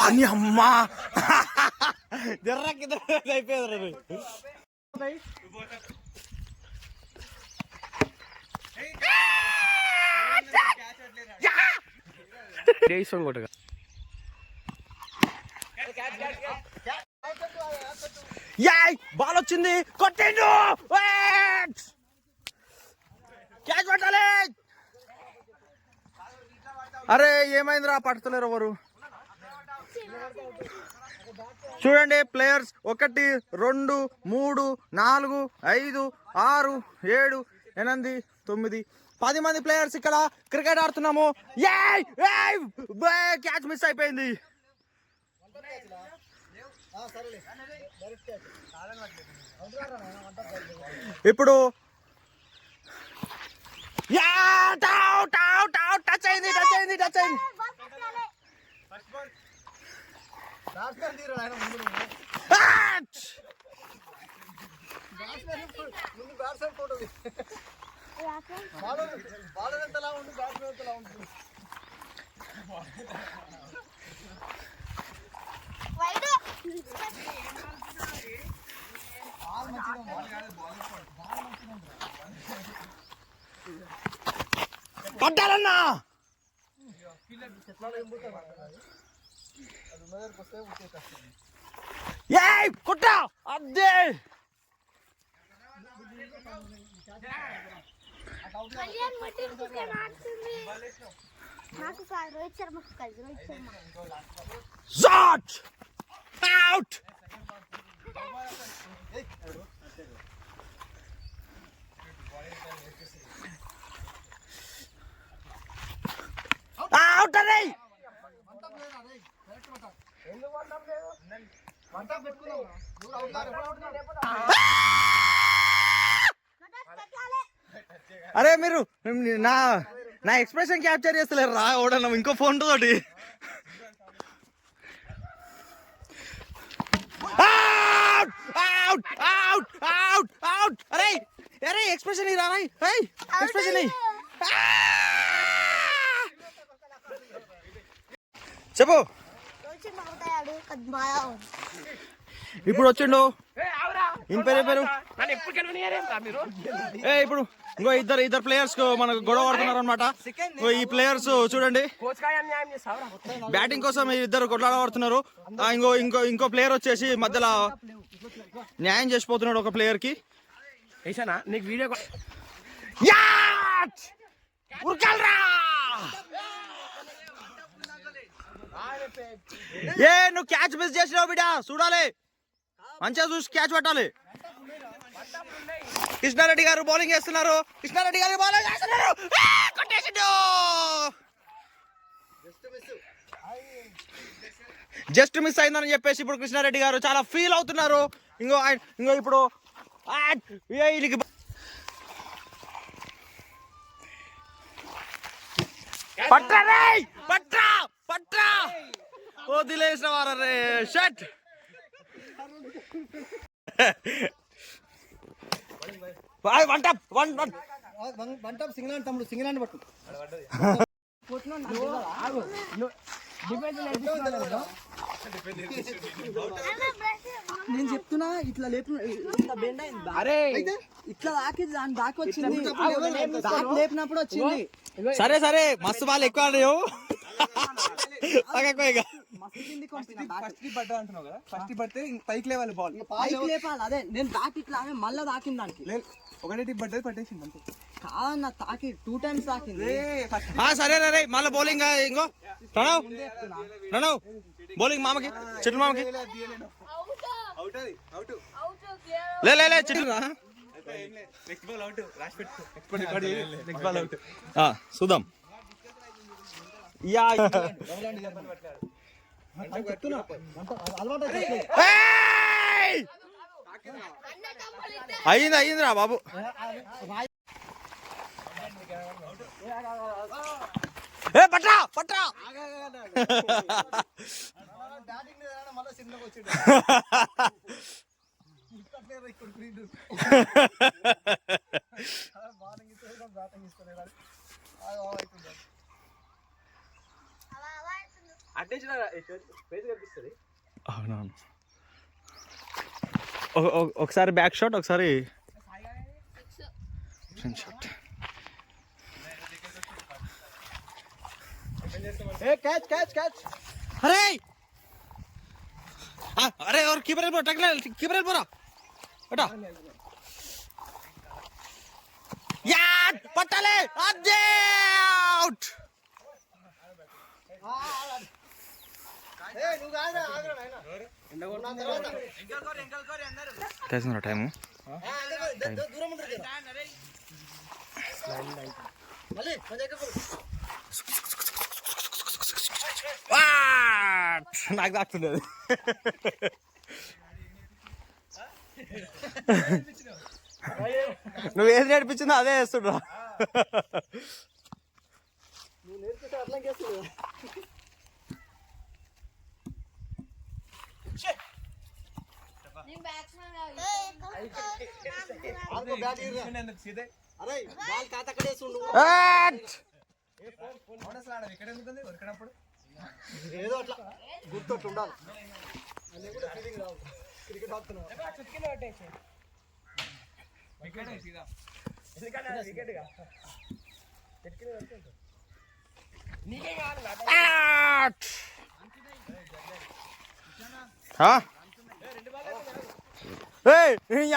అని అమ్మా జర్రకి అయిపోయారు. బాల్ వచ్చింది, కొట్టిండు, క్యాచ్ పట్టాలి. అరే ఏమైందిరా, పట్టుతలేరు ఎవరు. చూడండి ప్లేయర్స్ 1 2 3 4 5 6 7 8 9 10 మంది ప్లేయర్స్ ఇక్కడ క్రికెట్ ఆడుతున్నాము. క్యాచ్ మిస్ అయిపోయింది. ఇప్పుడు టచ్ అయింది. పట్టాలన్నా కుట్టా అదే. Shot out. అవుట్ అరే. అరే మీరు నా ఎక్స్ప్రెషన్ క్యాప్చర్ చేస్తలేరు రా ఓడన్నా ఇంకో ఫోన్ తోటి. అరే అరే ఎక్స్ప్రెషన్ ఇరా, ఎక్స్ప్రెషన్ చెప్పు. ఇప్పుడు వచ్చిండు, ఇన్ పేరు ఇప్పుడు ఇంకో ఇద్దరు ప్లేయర్స్ మనకు గొడవ పడుతున్నారు అనమాట. ఈ ప్లేయర్స్ చూడండి బ్యాటింగ్ కోసం ఇద్దరు కొట్లాడబడుతున్నారు. ఇంకో ప్లేయర్ వచ్చేసి మధ్యలో న్యాయం చేసిపోతున్నాడు ఒక ప్లేయర్ కి. నీకు వీడియో నువ్వు క్యాచ్ మిస్ చేసినావు బిడ్డ, చూడాలి మంచిగా చూసి క్యాచ్ పట్టాలి. కృష్ణారెడ్డి గారు బౌలింగ్ చేస్తున్నారు. కొట్టేసిండు. జస్ట్ మిస్ అయిందని చెప్పేసి ఇప్పుడు కృష్ణారెడ్డి గారు చాలా ఫీల్ అవుతున్నారు. ఇంకో ఇప్పుడు పట్రా వదిలేసిన వారే షట్. సింగిల్ పట్టు. నేను చెప్తున్నా ఇట్లా అరే ఇట్లా దాకి దాకా వచ్చింది, లేపినప్పుడు వచ్చింది. సరే మస్తు బాల్ ఎక్కువ ఆడావు. ఫస్ట్ పడితే పైకి లేవాలి బాల్, పైకి లేపాలి. అదే నేను దాకి ఇట్లా మళ్ళీ దాకింది దానికి. ఒకటే టిప్ పడ్డది, పట్టేసింది అంతే. కాదన్న తాకి 2 times తాకింది. సరే మళ్ళీ బౌలింగ్ ఇంకో ప్రణవ్ బౌలింగ్ మామకి చెట్లు మామకి లే చెట్లు చూద్దాం. అయిందిరా బాబు. పట్రా అవునవును. ఒకసారి బ్యాక్ షాట్, ఒకసారి ఫ్రంట్ షాట్. అరే అరే ఎవరు కీపర్ వెళ్ళిపో, కీపర్ వెళ్ళిపోరా బేటా. యా పట్టాలే, అదే అవుట్. టైము నాకు తాకుతుండేది. నువ్వు ఏది నేర్పించిందో అదే వేస్తుండ్రా. ఏదో అట్లా గుర్తొట్టు ఉండాలి.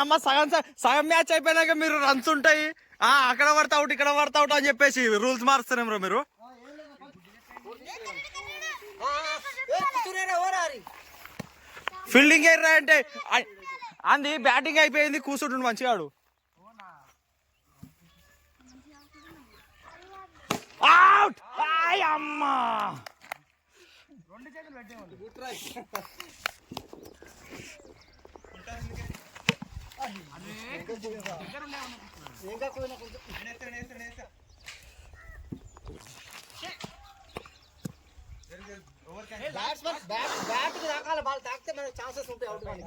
అమ్మ సగం మ్యాచ్ అయిపోయినాక మీరు రన్స్ ఉంటాయి, అక్కడ పడతా అవుట్ ఇక్కడ పడతా అవుట్ అని చెప్పేసి రూల్స్ మారుస్తారేమో మీరు. ఫీల్డింగ్ ఎర్రా అంటే అంది, బ్యాటింగ్ అయిపోయింది కూర్చుంటుండు మంచిగా. అవుట్ అమ్మా. బ్యాట్కి తాకాలి, బాల్ తాకితే మనకి ఛాన్సెస్ ఉంటాయి అవుట్ కానీ.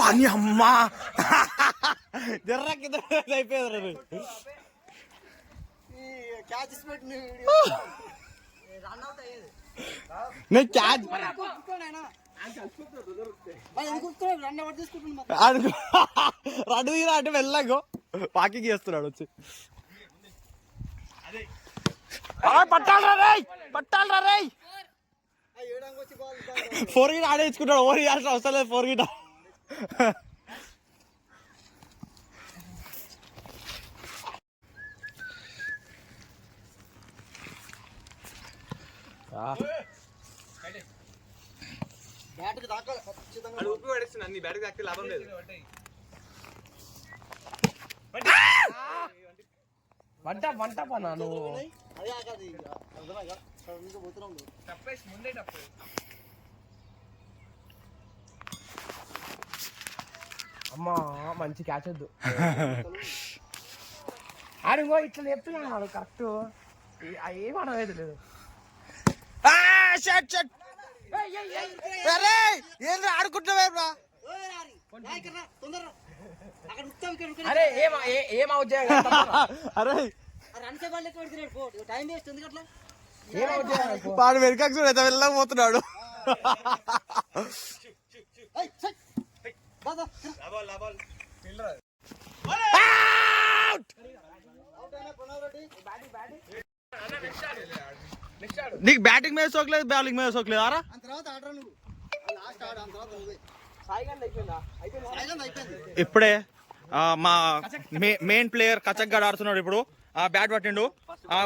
అని అమ్మా జర్రకి అయిపోయారు. నేను క్యాచ్ రన్ తీరా అంటే వెళ్ళగో వాకింగ్ చేస్తున్నాడు వచ్చి. పట్టాలరా రేయ్, పట్టాలరా రేయ్. 4 గిట్ ఆడేసుకుంటాడు, ఓవర్ ఇవ్వాల్సిన అవసరం లేదు. 4 గిట్ బ్యాట్కి తాకాలి ఖచ్చితంగా. ఊపి పడేస్తున్నా, నీ బ్యాట్కి తాకితే లాభం లేదు. వంట పనా నువ్వు? అదే ఆగది పోతున్నాం. తప్పేసి ముందే తప్పే. అమ్మా మంచి క్యాచ్ వద్దు. ఆడుగో ఇట్లా చెప్తున్నాడు కరెక్ట్, ఏమనలేదు లేదు. ఆడుకుంటున్నావా? అరే ఏం అవుట్ చేయాలి? వాడు వెనక వెళ్ళకపోతున్నాడు. నీకు బ్యాటింగ్ మీద సోకలేదు, బౌలింగ్ మీద సోకలేదు. ఆరా ఇప్పుడే మా మెయిన్ ప్లేయర్ కచక్ గడ్ ఆడుతున్నాడు. ఇప్పుడు బ్యాట్ పట్టిండు,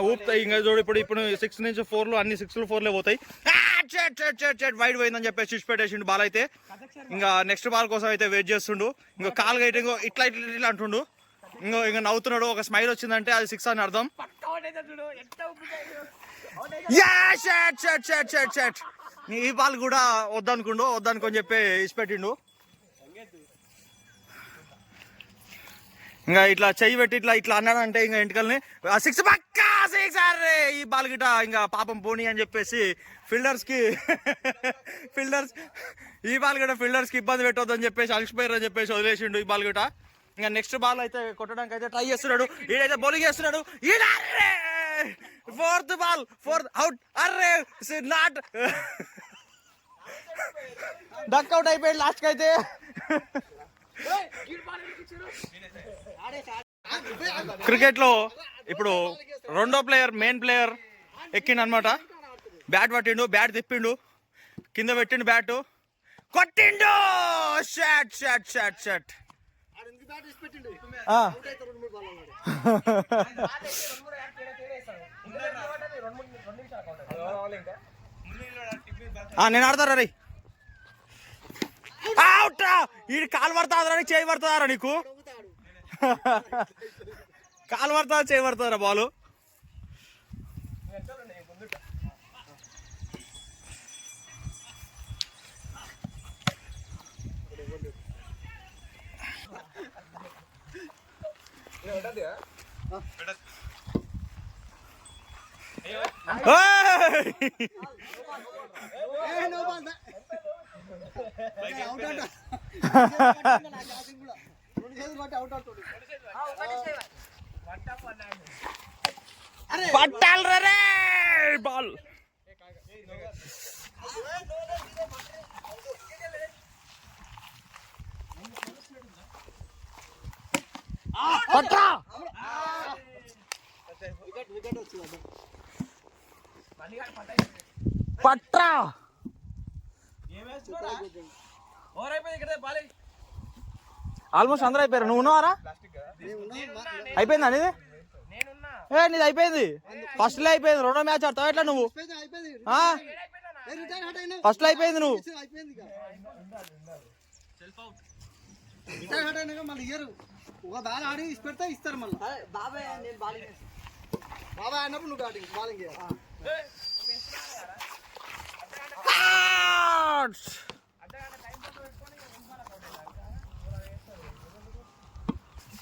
ఊపుతాయి ఇంకా చూడు. ఇప్పుడు 6 నుంచి 4 అన్ని 6 4 పోతాయి. వైడ్ పోయిందని చెప్పేసి స్విచ్ పెట్టేసిండు బాల్. అయితే ఇంకా నెక్స్ట్ బాల్ కోసం అయితే వెయిట్ చేస్తుండు. ఇంకా కాలు గైట్ ఇంకో ఇట్లా ఇట్లా ఇట్లా అంటుండు. ఇంకా నవ్వుతున్నాడు, ఒక స్మైల్ వచ్చిందంటే అది 6 అని అర్థం. ఈ బాల్ కూడా వద్దనుకొని చెప్పి ఇచ్చిపెట్టిండు. ఇంకా ఇట్లా చెయ్యి పెట్టి ఇట్లా అన్నాడంటే ఇంకా ఇంటికల్ని 6 పక్కా 6 అర్రే. ఈ బాల్ గిట ఇంకా పాపం పోనీ అని చెప్పేసి ఫీల్డర్స్ ఈ బాల్ గిట ఫీల్డర్స్ కి ఇబ్బంది పెట్టొద్దని చెప్పేసి అలసిపోయారు అని చెప్పేసి వదిలేసిండు ఈ బాల్ గిట. ఇంకా నెక్స్ట్ బాల్ అయితే కొట్టడానికి అయితే ట్రై చేస్తున్నాడు. ఈడైతే బౌలింగ్ చేస్తున్నాడు. Fourth ball out. అర్రే నాట్ డక్ అవుట్ అయిపోయాడు లాస్ట్ కి అయితే. క్రికెట్ లో ఇప్పుడు రెండో ప్లేయర్ మెయిన్ ప్లేయర్ ఎక్కిండు అనమాట. బ్యాట్ పట్టిండు, బ్యాట్ తిప్పిండు, కింద పెట్టిండు, బ్యాట్ కొట్టిండు. Shot shot shot shot. నేను ఆడతారా రే. అవుట్. ఈ కాలు పడుతుందా నీకు, చేయి పడుతుందారా నీకు? కాలు పడుతుందా, చేయి పడుతుందా బాలు? పట్టాలి రే బాల్. పట్రా పట్రా. ఆల్మోస్ట్ అందరూ అయిపోయారు. నువ్వు ఉన్నావారా? అయిపోయింది అనేది నీది అయిపోయింది. ఫస్ట్ లో అయిపోయింది. రెండో మ్యాచ్ ఆడతావు ఎట్లా నువ్వు? ఫస్ట్ లో అయిపోయింది నువ్వు. ఒక బాల్ ఆడి పెడితే ఇస్తారు మళ్ళీ. బాబాయ్ అన్నప్పుడు నువ్వు బాలింగ్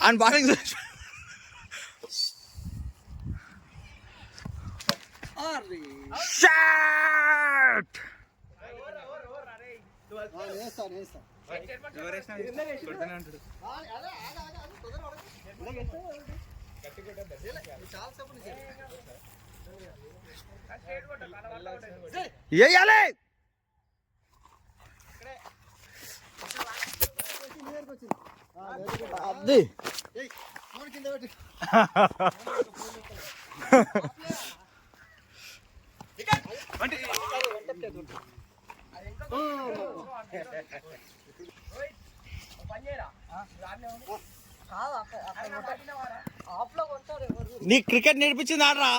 అండ్ బాలింగ్ షాట్. వేయాలి. అది నీ క్రికెట్ నేర్పించింది ఆడరా.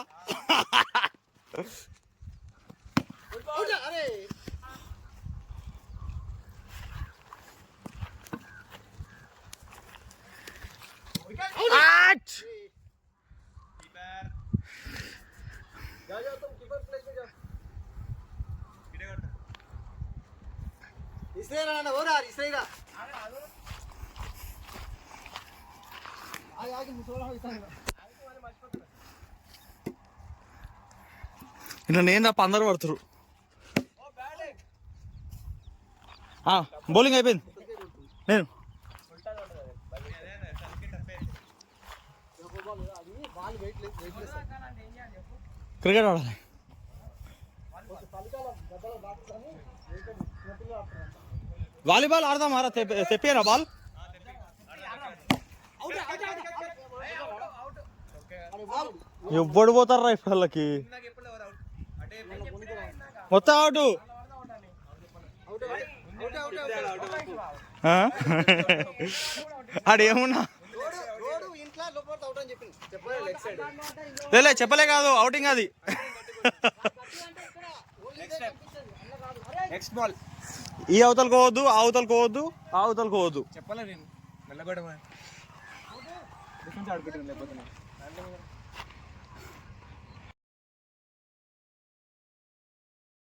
ఇట్లా నేను తప్ప అందరు పడుతురు. బౌలింగ్ అయిపోయింది. నేను క్రికెట్ ఆడాలి. వాలీబాల్ ఆడదాం మారా. తెప్పారా బాల్? ఎవ్వడు పోతారా ఇప్పుడు వాళ్ళకి? మొత్తం అవుట్. ఆడేమున్నా లే చెప్పలే కాదు, అవుటింగ్ అది. నెక్స్ట్ బాల్ ఈ అవతలకు పోవద్దు, ఆ అవతలకు పోవద్దు, ఆ అవతలకు పోవద్దు. చెప్పలే నేను మెల్లగొట్టమని. డిఫెన్స్ ఆడుకుంటాను లేకపోతే